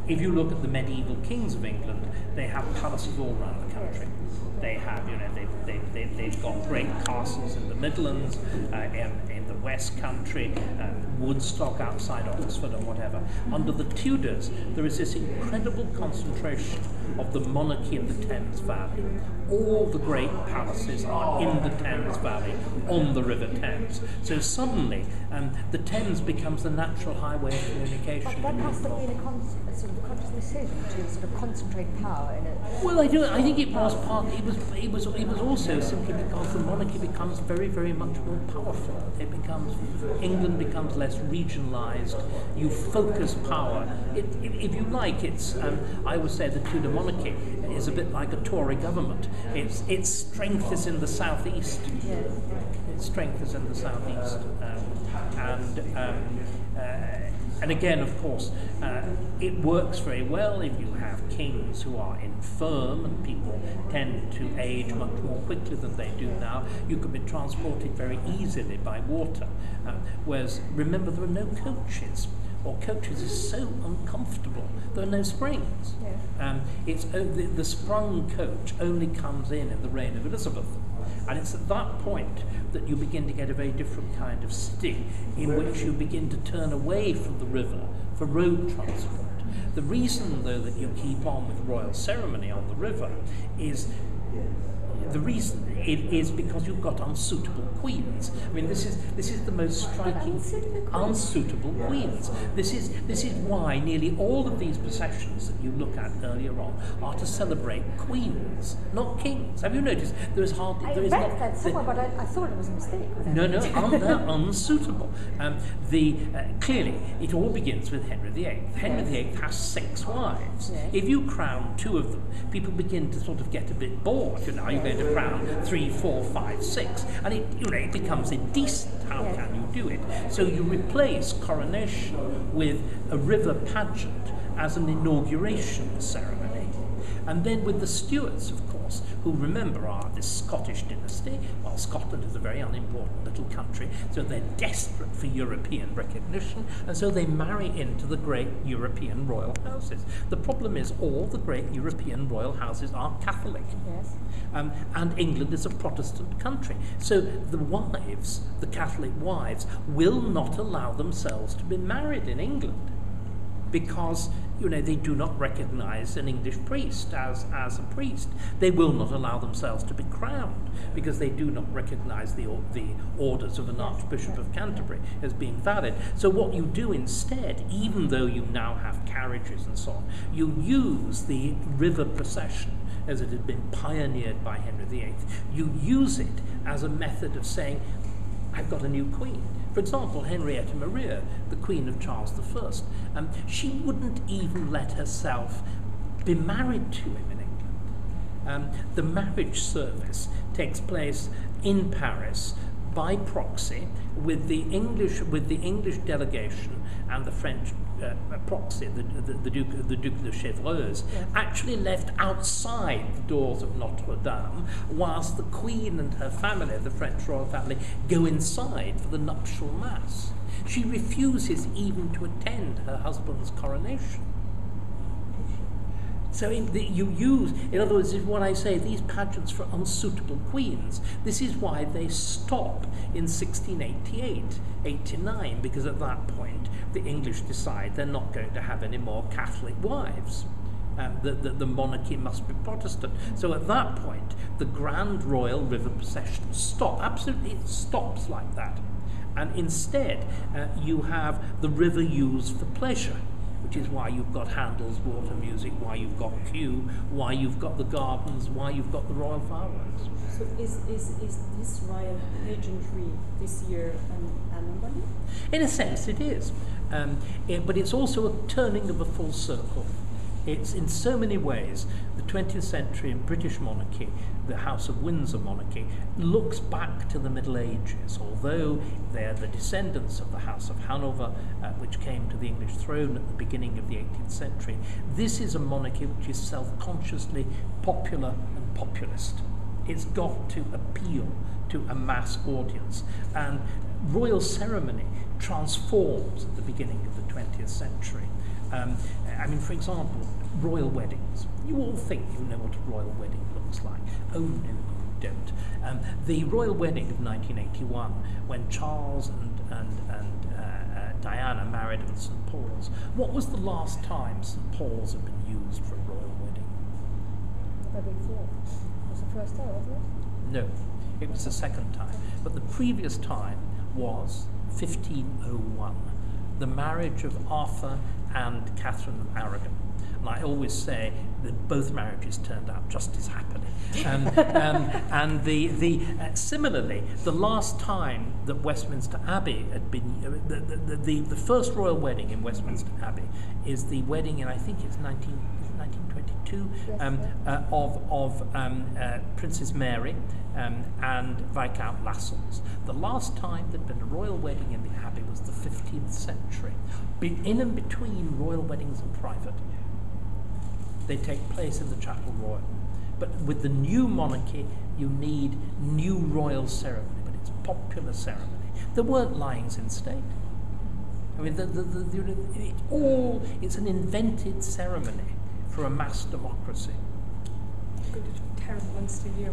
if you look at the medieval kings of England, they have palaces all around the country. They have, they've got great castles in the Midlands, in the West Country, Woodstock outside Oxford and whatever. Under the Tudors, there is this incredible concentration of the monarchy in the Thames Valley. All the great palaces are in the Thames Valley, on the River Thames. So suddenly, the Thames becomes the natural highway of communication. But that must have been a sort of conscious decision to sort of concentrate power in it. Well, I think it was partly. It was also simply because the monarchy becomes very, very much more powerful. England becomes less regionalised. You focus power. If you like, it's. I would say the Tudor monarchy is a bit like a Tory government. Its strength is in the southeast. Yes. Its strength is in the southeast, and again, of course, it works very well if you have kings who are infirm, and people tend to age much more quickly than they do now. You can be transported very easily by water, whereas, remember, there are no coaches, or coaches is so uncomfortable. There are no springs. Yeah. The sprung coach only comes in the reign of Elizabeth. And it's at that point that you begin to get a very different kind of city in which you begin to turn away from the river for road transport. The reason, though, that you keep on with royal ceremony on the river is because you've got unsuitable queens. I mean, this is the most striking unsuitable queens. This is why nearly all of these processions that you look at earlier on are to celebrate queens, not kings. Have you noticed there is hardly there is I read not that somewhere, but I thought it was a mistake. No, they're unsuitable. Clearly, it all begins with Henry VIII. Henry VIII has 6 wives. Yes. If you crown 2 of them, people begin to sort of get a bit bored. You're going to crown 3, 4, 5, 6, and it becomes indecent. How can you do it? So you replace coronation with a river pageant as an inauguration ceremony. And then with the Stuarts, of course, who, remember, are this Scottish dynasty. Well, Scotland is a very unimportant little country, so they're desperate for European recognition, and so they marry into the great European royal houses. The problem is all the great European royal houses are Catholic. Yes. And England is a Protestant country. So the wives, the Catholic wives, will not allow themselves to be married in England because they do not recognize an English priest as a priest. They will not allow themselves to be crowned because they do not recognize the orders of an Archbishop of Canterbury as being valid. So what you do instead, even though you now have carriages and so on, you use the river procession as it had been pioneered by Henry VIII. You use it as a method of saying, I've got a new queen. For example, Henrietta Maria, the Queen of Charles I, she wouldn't even let herself be married to him in England. The marriage service takes place in Paris by proxy with the English delegation and the French proxy, the Duc de Chevreuse, actually left outside the doors of Notre Dame, whilst the Queen and her family, the French royal family, go inside for the nuptial mass. She refuses even to attend her husband's coronation. So in other words, when I say these pageants for unsuitable queens, this is why they stop in 1688, 89, because at that point the English decide they're not going to have any more Catholic wives. The monarchy must be Protestant. So at that point, the Grand Royal River Procession absolutely it stops like that. And instead, you have the river used for pleasure, which is why you've got Handel's water music, why you've got Kew, why you've got the gardens, why you've got the royal fireworks. So is this royal pageantry this year an anomaly? In a sense it is, but it's also a turning of a full circle. It's in so many ways, the 20th century British monarchy, the House of Windsor monarchy, looks back to the Middle Ages, although they're the descendants of the House of Hanover, which came to the English throne at the beginning of the 18th century. This is a monarchy which is self-consciously popular and populist. It's got to appeal to a mass audience, and royal ceremony transforms at the beginning of the 20th century. I mean, for example, royal weddings. You all think you know what a royal wedding looks like. Oh no, you don't. The royal wedding of 1981, when Charles and Diana married at St Paul's. What was the last time St Paul's had been used for a royal wedding? The big four. It was the first time, wasn't it? No, it was the second time. But the previous time was 1501, the marriage of Arthur and Catherine of Aragon. And I always say that both marriages turned out just as happily. And similarly, the last time that Westminster Abbey had been, the first royal wedding in Westminster Abbey is the wedding in, I think it's 1922, of Princess Mary and Viscount Lascelles. The last time there'd been a royal wedding in the Abbey was the 15th century. In and between royal weddings and private, they take place in the Chapel Royal. But with the new monarchy, you need new royal ceremony, but it's popular ceremony. There weren't lyings in state. I mean, it's an invented ceremony for a mass democracy. Good, terrible ones to hear.